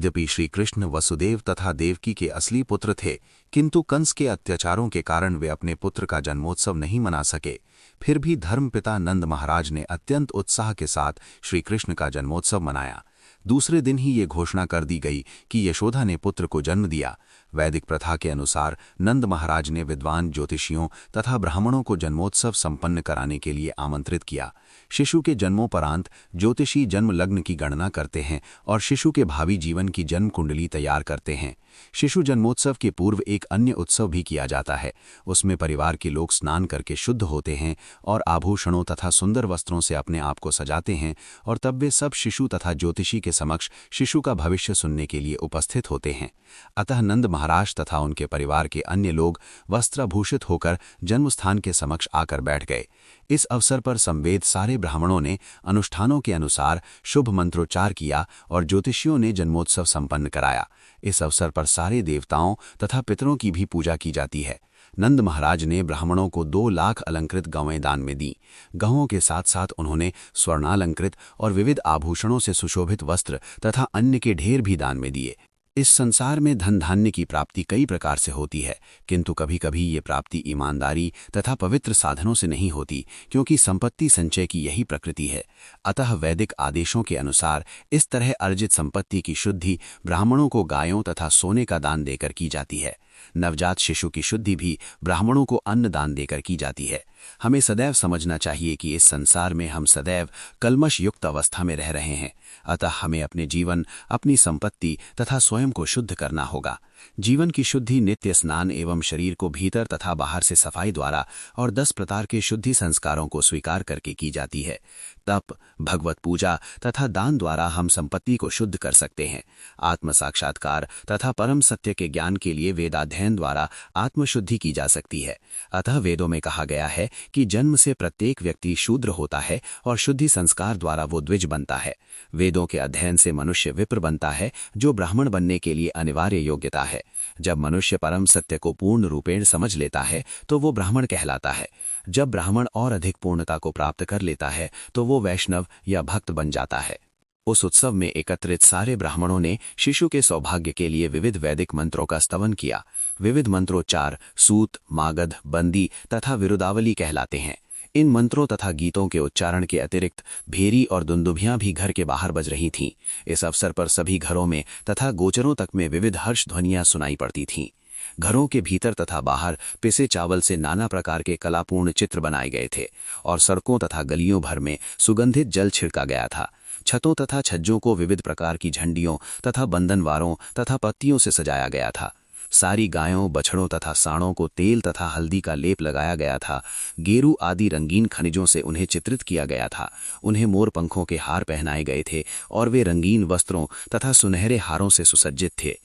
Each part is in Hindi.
यद्यपि श्री कृष्ण वसुदेव तथा देवकी के असली पुत्र थे, किंतु कंस के अत्याचारों के कारण वे अपने पुत्र का जन्मोत्सव नहीं मना सके। फिर भी धर्मपिता नंद महाराज ने अत्यंत उत्साह के साथ श्री कृष्ण का जन्मोत्सव मनाया। दूसरे दिन ही ये घोषणा कर दी गई कि यशोदा ने पुत्र को जन्म दिया। वैदिक प्रथा के अनुसार नंद महाराज ने विद्वान ज्योतिषियों तथा ब्राह्मणों को जन्मोत्सव संपन्न कराने के लिए आमंत्रित किया। शिशु के जन्मोपरांत ज्योतिषी जन्म लग्न की गणना करते हैं और शिशु के भावी जीवन की जन्म कुंडली तैयार करते हैं। शिशु जन्मोत्सव के पूर्व एक अन्य उत्सव भी किया जाता है। उसमें परिवार के लोग स्नान करके शुद्ध होते हैं और आभूषणों तथा सुंदर वस्त्रों से अपने आप को सजाते हैं और तब वे सब शिशु तथा ज्योतिषी के समक्ष शिशु का भविष्य सुनने के लिए उपस्थित होते हैं। अतः नंद महाराज तथा उनके परिवार के अन्य लोग वस्त्राभूषित होकर जन्मस्थान के समक्ष आकर बैठ गए। इस अवसर पर संवेद सारे ब्राह्मणों ने अनुष्ठानों के अनुसार शुभ मंत्रोच्चार किया और ज्योतिषियों ने जन्मोत्सव संपन्न कराया। इस अवसर पर सारे देवताओं तथा पितरों की भी पूजा की जाती है। नंद महाराज ने ब्राह्मणों को 2 लाख अलंकृत गौएं दान में दी। गौओं के साथ साथ उन्होंने स्वर्णालंकृत और विविध आभूषणों से सुशोभित वस्त्र तथा अन्य के ढेर भी दान में दिए। इस संसार में धन धान्य की प्राप्ति कई प्रकार से होती है, किंतु कभी कभी ये प्राप्ति ईमानदारी तथा पवित्र साधनों से नहीं होती, क्योंकि संपत्ति संचय की यही प्रकृति है। अतः वैदिक आदेशों के अनुसार इस तरह अर्जित संपत्ति की शुद्धि ब्राह्मणों को गायों तथा सोने का दान देकर की जाती है। नवजात शिशु की शुद्धि भी ब्राह्मणों को अन्न दान देकर की जाती है। हमें सदैव समझना चाहिए कि इस संसार में हम सदैव कल्मश युक्त अवस्था में रह रहे हैं। अतः हमें अपने जीवन, अपनी संपत्ति तथा स्वयं को शुद्ध करना होगा। जीवन की शुद्धि नित्य स्नान एवं शरीर को भीतर तथा बाहर से सफाई द्वारा और 10 प्रकार के शुद्धि संस्कारों को स्वीकार करके की जाती है। तप, भगवत पूजा तथा दान द्वारा हम संपत्ति को शुद्ध कर सकते हैं। आत्म साक्षात्कार तथा परम सत्य के ज्ञान के लिए वेदाध्ययन द्वारा आत्मशुद्धि की जा सकती है। अतः वेदों में कहा गया है कि जन्म से प्रत्येक व्यक्ति शूद्र होता है और शुद्धि संस्कार द्वारा वो द्विज बनता है। वेदों के अध्ययन से मनुष्य विप्र बनता है, जो ब्राह्मण बनने के लिए अनिवार्य योग्यता है। जब मनुष्य परम सत्य को पूर्ण रूपेण समझ लेता है तो वो ब्राह्मण कहलाता है। जब ब्राह्मण और अधिक पूर्णता को प्राप्त कर लेता है तो वो वैष्णव या भक्त बन जाता है। उस उत्सव में एकत्रित सारे ब्राह्मणों ने शिशु के सौभाग्य के लिए विविध वैदिक मंत्रों का स्तवन किया। विविध मंत्रोच्चार सूत, मागध, बंदी तथा विरुदावली कहलाते हैं। इन मंत्रों तथा गीतों के उच्चारण के अतिरिक्त भेरी और दुंदुभियां भी घर के बाहर बज रही थीं। इस अवसर पर सभी घरों में तथा गोचरों तक में विविध हर्ष ध्वनियां सुनाई पड़ती थीं। घरों के भीतर तथा बाहर पिसे चावल से नाना प्रकार के कलापूर्ण चित्र बनाए गए थे और सड़कों तथा गलियों भर में सुगंधित जल छिड़का गया था। छतों तथा छज्जों को विविध प्रकार की झंडियों तथा बंधनवारों तथा पत्तियों से सजाया गया था। सारी गायों, बछड़ों तथा साँड़ों को तेल तथा हल्दी का लेप लगाया गया था। गेरू आदि रंगीन खनिजों से उन्हें चित्रित किया गया था। उन्हें मोर पंखों के हार पहनाए गए थे और वे रंगीन वस्त्रों तथा सुनहरे हारों से सुसज्जित थे।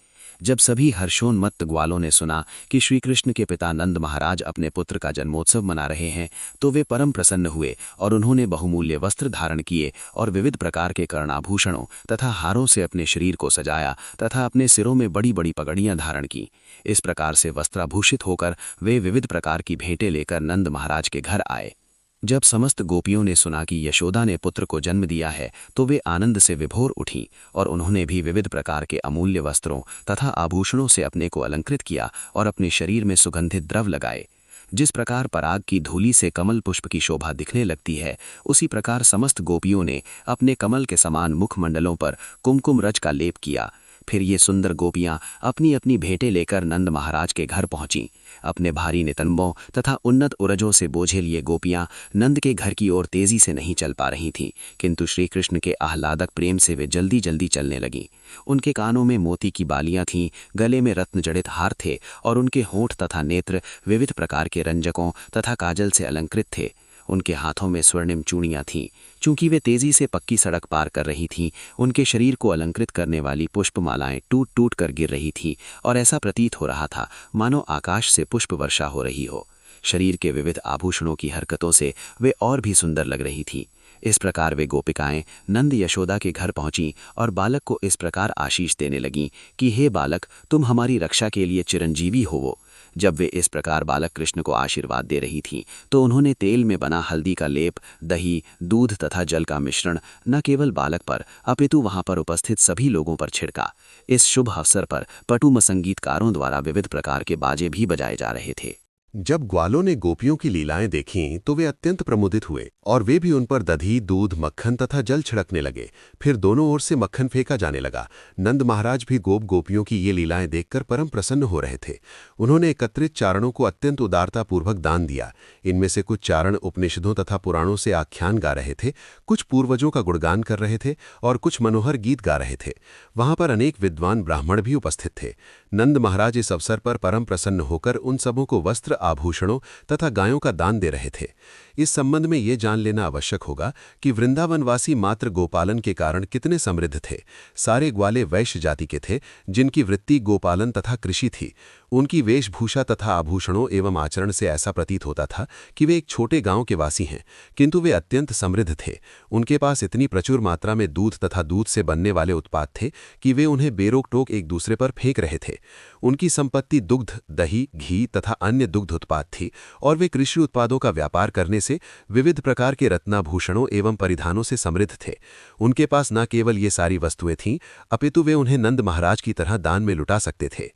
जब सभी हर्षोन्मत्त ग्वालों ने सुना कि श्री कृष्ण के पिता नंद महाराज अपने पुत्र का जन्मोत्सव मना रहे हैं, तो वे परम प्रसन्न हुए और उन्होंने बहुमूल्य वस्त्र धारण किए और विविध प्रकार के कर्णाभूषणों तथा हारों से अपने शरीर को सजाया तथा अपने सिरों में बड़ी बड़ी पगड़ियां धारण की। इस प्रकार से वस्त्राभूषित होकर वे विविध प्रकार की भेंटें लेकर नंद महाराज के घर आए। जब समस्त गोपियों ने सुना कि यशोदा ने पुत्र को जन्म दिया है, तो वे आनंद से विभोर उठीं और उन्होंने भी विविध प्रकार के अमूल्य वस्त्रों तथा आभूषणों से अपने को अलंकृत किया और अपने शरीर में सुगंधित द्रव लगाए। जिस प्रकार पराग की धूली से कमल पुष्प की शोभा दिखने लगती है, उसी प्रकार समस्त गोपियों ने अपने कमल के समान मुखमंडलों पर कुमकुम रज का लेप किया। फिर ये सुंदर गोपियां अपनी अपनी भेंटें लेकर नंद महाराज के घर पहुंचीं। अपने भारी नितंबों तथा उन्नत उरजों से बोझिल ये गोपियां नंद के घर की ओर तेजी से नहीं चल पा रही थीं, किंतु श्री कृष्ण के आह्लादक प्रेम से वे जल्दी जल्दी चलने लगीं। उनके कानों में मोती की बालियां थीं, गले में रत्न जड़ित हार थे और उनके होंठ तथा नेत्र विविध प्रकार के रंजकों तथा काजल से अलंकृत थे। उनके हाथों में स्वर्णिम चूड़ियां थीं। चूंकि वे तेजी से पक्की सड़क पार कर रही थीं, उनके शरीर को अलंकृत करने वाली पुष्पमालाएं टूट टूट कर गिर रही थीं और ऐसा प्रतीत हो रहा था मानो आकाश से पुष्प वर्षा हो रही हो। शरीर के विविध आभूषणों की हरकतों से वे और भी सुंदर लग रही थीं। इस प्रकार वे गोपिकाएं नंद यशोदा के घर पहुंचीं और बालक को इस प्रकार आशीष देने लगीं कि हे बालक, तुम हमारी रक्षा के लिए चिरंजीवी होवो। जब वे इस प्रकार बालक कृष्ण को आशीर्वाद दे रही थीं, तो उन्होंने तेल में बना हल्दी का लेप, दही, दूध तथा जल का मिश्रण न केवल बालक पर अपितु वहां पर उपस्थित सभी लोगों पर छिड़का। इस शुभ अवसर पर पटु संगीतकारों द्वारा विविध प्रकार के बाजे भी बजाए जा रहे थे। जब ग्वालों ने गोपियों की लीलाएं देखीं तो वे अत्यंत प्रमुदित हुए और वे भी उन पर दधी, दूध, मक्खन तथा जल छिड़कने लगे। फिर दोनों ओर से मक्खन फेंका जाने लगा। नंद महाराज भी गोपियों की ये लीलाएं देखकर परम प्रसन्न हो रहे थे। उन्होंने एकत्रित चारणों को अत्यंत उदारतापूर्वक दान दिया। इनमें से कुछ चारण उपनिषदों तथा पुराणों से आख्यान गा रहे थे, कुछ पूर्वजों का गुणगान कर रहे थे और कुछ मनोहर गीत गा रहे थे। वहां पर अनेक विद्वान ब्राह्मण भी उपस्थित थे। नंद महाराज इस अवसर पर परम प्रसन्न होकर उन सबों को वस्त्र, आभूषणों तथा गायों का दान दे रहे थे। इस संबंध में ये जान लेना आवश्यक होगा कि वृंदावनवासी मात्र गोपालन के कारण कितने समृद्ध थे। सारे ग्वाले वैश्य जाति के थे, जिनकी वृत्ति गोपालन तथा कृषि थी। उनकी वेशभूषा तथा आभूषणों एवं आचरण से ऐसा प्रतीत होता था कि वे एक छोटे गांव के वासी हैं, किंतु वे अत्यंत समृद्ध थे। उनके पास इतनी प्रचुर मात्रा में दूध तथा दूध से बनने वाले उत्पाद थे कि वे उन्हें बेरोक टोक एक दूसरे पर फेंक रहे थे। उनकी संपत्ति दुग्ध, दही, घी तथा अन्य दुग्ध उत्पाद थी और वे कृषि उत्पादों का व्यापार करने से विविध प्रकार के रत्नाभूषणों एवं परिधानों से समृद्ध थे। उनके पास न केवल ये सारी वस्तुएं थीं, अपितु वे उन्हें नंद महाराज की तरह दान में लुटा सकते थे।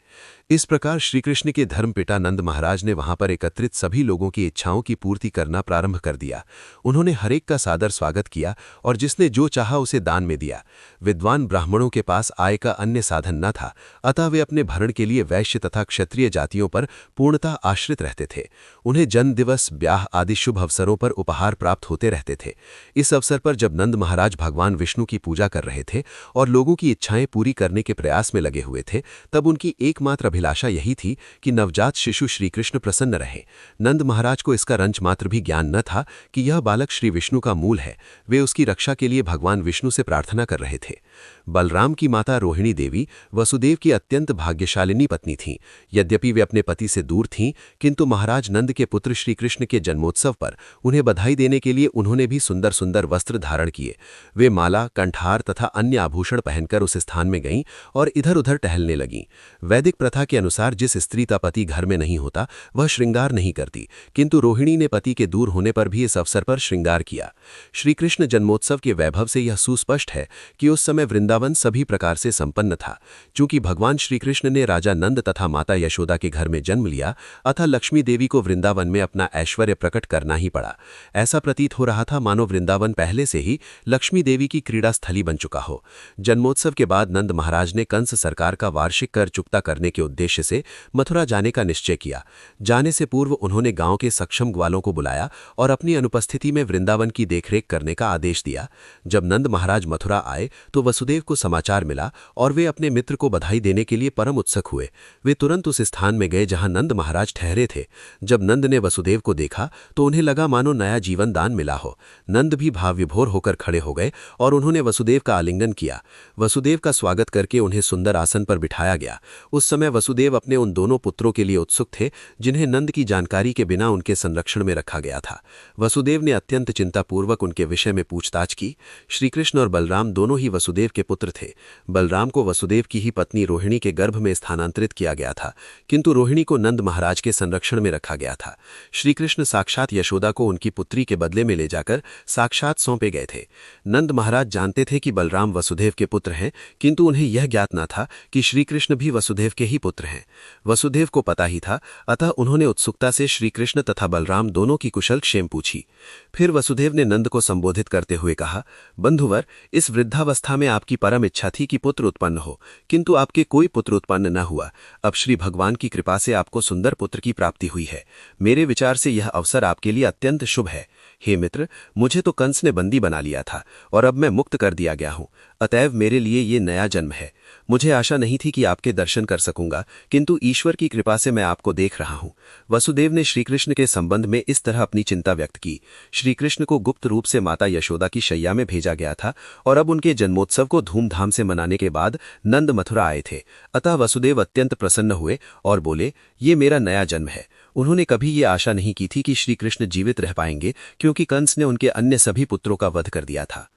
इस प्रकार श्रीकृष्ण के धर्मपिता नंद महाराज ने वहां पर एकत्रित सभी लोगों की इच्छाओं की पूर्ति करना प्रारंभ कर दिया। उन्होंने हरेक का सादर स्वागत किया और जिसने जो चाहा उसे दान में दिया। विद्वान ब्राह्मणों के पास आय का अन्य साधन न था, अतः वे अपने भरण के लिए वैश्य तथा क्षत्रिय जातियों पर पूर्णतः आश्रित रहते थे। उन्हें जन्म दिवस, ब्याह आदि शुभ अवसरों पर उपहार प्राप्त होते रहते थे। इस अवसर पर जब नंद महाराज भगवान विष्णु की पूजा कर रहे थे और लोगों की इच्छाएं पूरी करने के प्रयास में लगे हुए थे, तब उनकी एकमात्र अभिलाषा यही थी कि नवजात शिशु श्रीकृष्ण प्रसन्न रहे। नंद महाराज को इसका रंच मात्र भी ज्ञान न था कि यह बालक श्री विष्णु का मूल है। वे उसकी रक्षा के लिए भगवान विष्णु से प्रार्थना कर रहे थे। बलराम की माता रोहिणी देवी वसुदेव की अत्यंत भाग्यशालिनी पत्नी थीं। यद्यपि वे अपने पति से दूर थीं, किंतु महाराज नंद के पुत्र श्रीकृष्ण के जन्मोत्सव पर उन्हें बधाई देने के लिए उन्होंने भी सुंदर सुंदर वस्त्र धारण किए। वे माला, कंठार तथा अन्य आभूषण पहनकर उस स्थान में गईं और इधर उधर टहलने लगीं। वैदिक प्रथा के अनुसार जिस स्त्री का पति घर में नहीं होता वह श्रृंगार नहीं करती, किंतु रोहिणी ने पति के दूर होने पर भी इस अवसर पर श्रृंगार किया। श्रीकृष्ण जन्मोत्सव के वैभव से यह सुस्पष्ट है कि उस समय वृंदावन सभी प्रकार से संपन्न था। चूंकि भगवान श्रीकृष्ण ने राजा नंद तथा माता यशोदा के घर में जन्म लिया, अतः लक्ष्मी देवी को वृंदावन में अपना ऐश्वर्य प्रकट करना ही पड़ा। ऐसा प्रतीत हो रहा था मानो वृंदावन पहले से ही लक्ष्मी देवी की क्रीड़ा स्थली बन चुका हो। जन्मोत्सव के बाद नंद महाराज ने कंस सरकार का वार्षिक कर चुकता करने के उद्देश्य से मथुरा जाने का निश्चय किया। जाने से पूर्व उन्होंने गांव के सक्षम ग्वालों को बुलाया और अपनी अनुपस्थिति में वृंदावन की देखरेख करने का आदेश दिया। जब नंद महाराज मथुरा आए तो वसुदेव को समाचार मिला और वे अपने मित्र को बधाई देने के लिए परम उत्सुक हुए। वे तुरंत उस स्थान में गए जहां नंद महाराज ठहरे थे। जब नंद ने वसुदेव को देखा तो उन्हें लगा मानो नया जीवन दान मिला हो। नंद भी भावविभोर होकर खड़े हो गए और उन्होंने वसुदेव का आलिंगन किया। वसुदेव का स्वागत करके उन्हें सुंदर आसन पर बिठाया गया। उस समय वसुदेव अपने उन दोनों पुत्रों के लिए उत्सुक थे जिन्हें नंद की जानकारी के बिना उनके संरक्षण में रखा गया था। वसुदेव ने अत्यंत चिंतापूर्वक उनके विषय में पूछताछ की। श्रीकृष्ण और बलराम दोनों ही वसुदेव के पुत्र थे। बलराम को वसुदेव की ही पत्नी रोहिणी के गर्भ में स्थानांतरित किया गया था, किंतु रोहिणी को नंद महाराज के संरक्षण में रखा गया था। श्रीकृष्ण साक्षात यशोदा को उनकी पुत्री के बदले में ले जाकर साक्षात सौंपे गए थे। नंद महाराज जानते थे कि बलराम वसुदेव के पुत्र हैं, किंतु उन्हें यह ज्ञात न था कि श्रीकृष्ण भी वसुदेव के ही पुत्र हैं। वसुदेव को पता ही था, अतः उन्होंने उत्सुकता से श्रीकृष्ण तथा बलराम दोनों की कुशल क्षेम पूछी। फिर वसुदेव ने नंद को संबोधित करते हुए कहा, बंधुवर, इस वृद्धावस्था में आपकी परम इच्छा थी कि पुत्र उत्पन्न हो, किंतु आपके कोई पुत्र उत्पन्न न हुआ। अब श्री भगवान की कृपा से आपको सुंदर पुत्र की प्राप्ति हुई है। मेरे विचार से यह अवसर आपके लिए अत्यंत शुभ है। हे मित्र, मुझे तो कंस ने बंदी बना लिया था और अब मैं मुक्त कर दिया गया हूं, अतएव मेरे लिए ये नया जन्म है। मुझे आशा नहीं थी कि आपके दर्शन कर सकूंगा, किंतु ईश्वर की कृपा से मैं आपको देख रहा हूं। वसुदेव ने श्रीकृष्ण के संबंध में इस तरह अपनी चिंता व्यक्त की। श्रीकृष्ण को गुप्त रूप से माता यशोदा की शैया में भेजा गया था और अब उनके जन्मोत्सव को धूमधाम से मनाने के बाद नंद मथुरा आए थे। अतः वसुदेव अत्यंत प्रसन्न हुए और बोले, ये मेरा नया जन्म है। उन्होंने कभी ये आशा नहीं की थी कि श्रीकृष्ण जीवित रह पाएंगे, क्योंकि कंस ने उनके अन्य सभी पुत्रों का वध कर दिया था।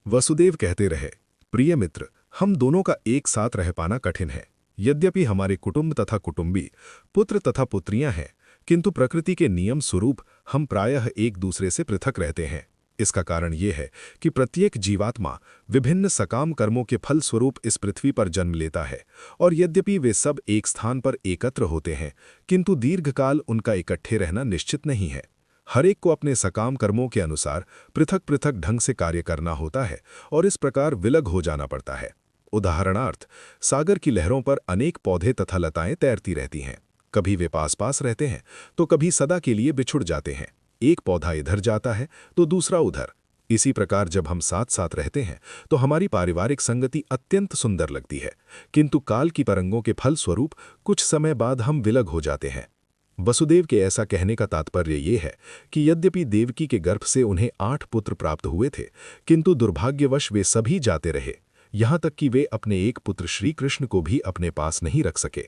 वसुदेव कहते रहे, प्रिय मित्र, हम दोनों का एक साथ रह पाना कठिन है। यद्यपि हमारे कुटुंब तथा कुटुंबी पुत्र तथा पुत्रियां हैं, किंतु प्रकृति के नियम स्वरूप हम प्रायः एक दूसरे से पृथक रहते हैं। इसका कारण ये है कि प्रत्येक जीवात्मा विभिन्न सकाम कर्मों के फल स्वरूप इस पृथ्वी पर जन्म लेता है, और यद्यपि वे सब एक स्थान पर एकत्र होते हैं, किंतु दीर्घकाल उनका इकट्ठे रहना निश्चित नहीं है। हर एक को अपने सकाम कर्मों के अनुसार पृथक पृथक ढंग से कार्य करना होता है और इस प्रकार विलग हो जाना पड़ता है। उदाहरणार्थ, सागर की लहरों पर अनेक पौधे तथा लताएं तैरती रहती हैं। कभी वे पास पास रहते हैं तो कभी सदा के लिए बिछुड़ जाते हैं। एक पौधा इधर जाता है तो दूसरा उधर। इसी प्रकार जब हम साथ साथ रहते हैं तो हमारी पारिवारिक संगति अत्यंत सुंदर लगती है, किंतु काल की तरंगों के फल स्वरूप कुछ समय बाद हम विलग हो जाते हैं। वसुदेव के ऐसा कहने का तात्पर्य ये है कि यद्यपि देवकी के गर्भ से उन्हें 8 पुत्र प्राप्त हुए थे, किंतु दुर्भाग्यवश वे सभी जाते रहे, यहाँ तक कि वे अपने एक पुत्र श्री कृष्ण को भी अपने पास नहीं रख सके।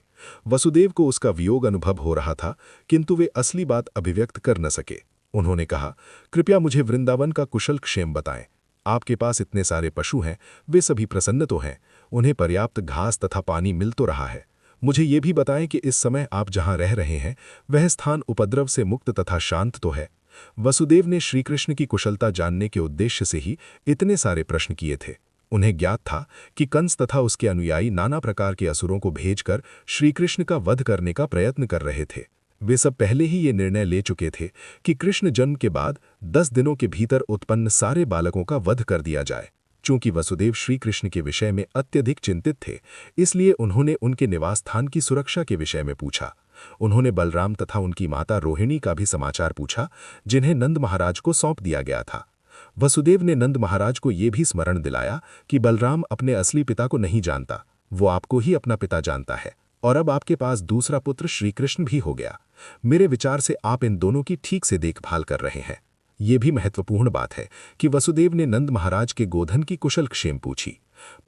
वसुदेव को उसका वियोग अनुभव हो रहा था, किंतु वे असली बात अभिव्यक्त कर न सके। उन्होंने कहा, कृपया मुझे वृंदावन का कुशल क्षेम बताएं। आपके पास इतने सारे पशु हैं, वे सभी प्रसन्न तो हैं, उन्हें पर्याप्त घास तथा पानी मिल तो रहा है। मुझे ये भी बताएं कि इस समय आप जहां रह रहे हैं वह स्थान उपद्रव से मुक्त तथा शांत तो है। वसुदेव ने श्रीकृष्ण की कुशलता जानने के उद्देश्य से ही इतने सारे प्रश्न किए थे। उन्हें ज्ञात था कि कंस तथा उसके अनुयायी नाना प्रकार के असुरों को भेजकर श्रीकृष्ण का वध करने का प्रयत्न कर रहे थे। वे सब पहले ही ये निर्णय ले चुके थे कि कृष्ण जन्म के बाद 10 दिनों के भीतर उत्पन्न सारे बालकों का वध कर दिया जाए। चूंकि वसुदेव श्री कृष्ण के विषय में अत्यधिक चिंतित थे, इसलिए उन्होंने उनके निवास स्थान की सुरक्षा के विषय में पूछा। उन्होंने बलराम तथा उनकी माता रोहिणी का भी समाचार पूछा, जिन्हें नंद महाराज को सौंप दिया गया था। वसुदेव ने नंद महाराज को ये भी स्मरण दिलाया कि बलराम अपने असली पिता को नहीं जानता, वो आपको ही अपना पिता जानता है, और अब आपके पास दूसरा पुत्र श्रीकृष्ण भी हो गया। मेरे विचार से आप इन दोनों की ठीक से देखभाल कर रहे हैं। ये भी महत्वपूर्ण बात है कि वसुदेव ने नंद महाराज के गोधन की कुशल क्षेम पूछी।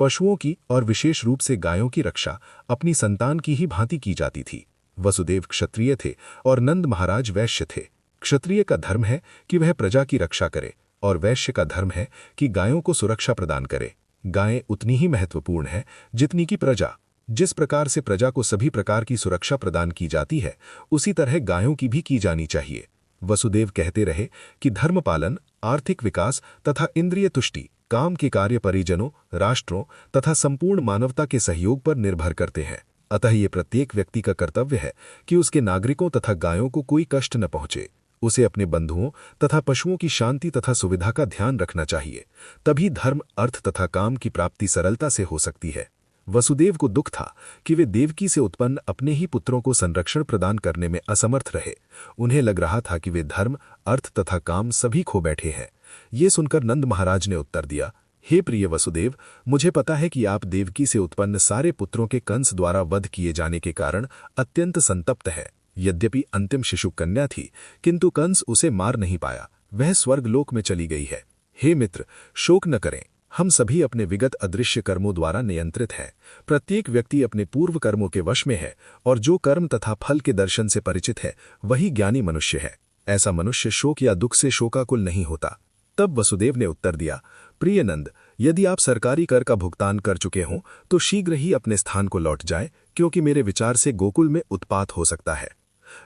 पशुओं की और विशेष रूप से गायों की रक्षा अपनी संतान की ही भांति की जाती थी। वसुदेव क्षत्रिय थे और नंद महाराज वैश्य थे। क्षत्रिय का धर्म है कि वह प्रजा की रक्षा करे और वैश्य का धर्म है कि गायों को सुरक्षा प्रदान करे। गायें उतनी ही महत्वपूर्ण है जितनी की प्रजा। जिस प्रकार से प्रजा को सभी प्रकार की सुरक्षा प्रदान की जाती है, उसी तरह गायों की भी की जानी चाहिए। वसुदेव कहते रहे कि धर्म पालन, आर्थिक विकास तथा इंद्रिय तुष्टि काम के कार्य परिजनों, राष्ट्रों तथा संपूर्ण मानवता के सहयोग पर निर्भर करते हैं। अतः ये प्रत्येक व्यक्ति का कर्तव्य है कि उसके नागरिकों तथा गायों को कोई कष्ट न पहुंचे। उसे अपने बंधुओं तथा पशुओं की शांति तथा सुविधा का ध्यान रखना चाहिए। तभी धर्म, अर्थ तथा काम की प्राप्ति सरलता से हो सकती है। वसुदेव को दुख था कि वे देवकी से उत्पन्न अपने ही पुत्रों को संरक्षण प्रदान करने में असमर्थ रहे। उन्हें लग रहा था कि वे धर्म, अर्थ तथा काम सभी खो बैठे हैं। ये सुनकर नंद महाराज ने उत्तर दिया, हे प्रिय वसुदेव, मुझे पता है कि आप देवकी से उत्पन्न सारे पुत्रों के कंस द्वारा वध किए जाने के कारण अत्यंत संतप्त है। यद्यपि अंतिम शिशु कन्या थी, किंतु कंस उसे मार नहीं पाया, वह स्वर्गलोक में चली गई है। हे मित्र, शोक न करें, हम सभी अपने विगत अदृश्य कर्मों द्वारा नियंत्रित हैं। प्रत्येक व्यक्ति अपने पूर्व कर्मों के वश में है, और जो कर्म तथा फल के दर्शन से परिचित है वही ज्ञानी मनुष्य है। ऐसा मनुष्य शोक या दुख से शोकाकुल नहीं होता। तब वसुदेव ने उत्तर दिया, प्रिय नंद, यदि आप सरकारी कर का भुगतान कर चुके हों तो शीघ्र ही अपने स्थान को लौट जाएं, क्योंकि मेरे विचार से गोकुल में उत्पात हो सकता है।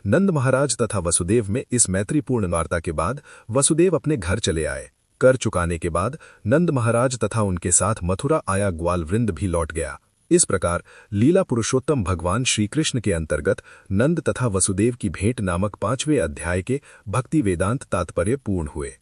नंद महाराज तथा वसुदेव में इस मैत्रीपूर्ण वार्ता के बाद वसुदेव अपने घर चले आए। कर चुकाने के बाद नंद महाराज तथा उनके साथ मथुरा आया ग्वाल वृंद भी लौट गया। इस प्रकार लीला पुरुषोत्तम भगवान श्री कृष्ण के अंतर्गत नंद तथा वसुदेव की भेंट नामक 5वें अध्याय के भक्ति वेदांत तात्पर्य पूर्ण हुए।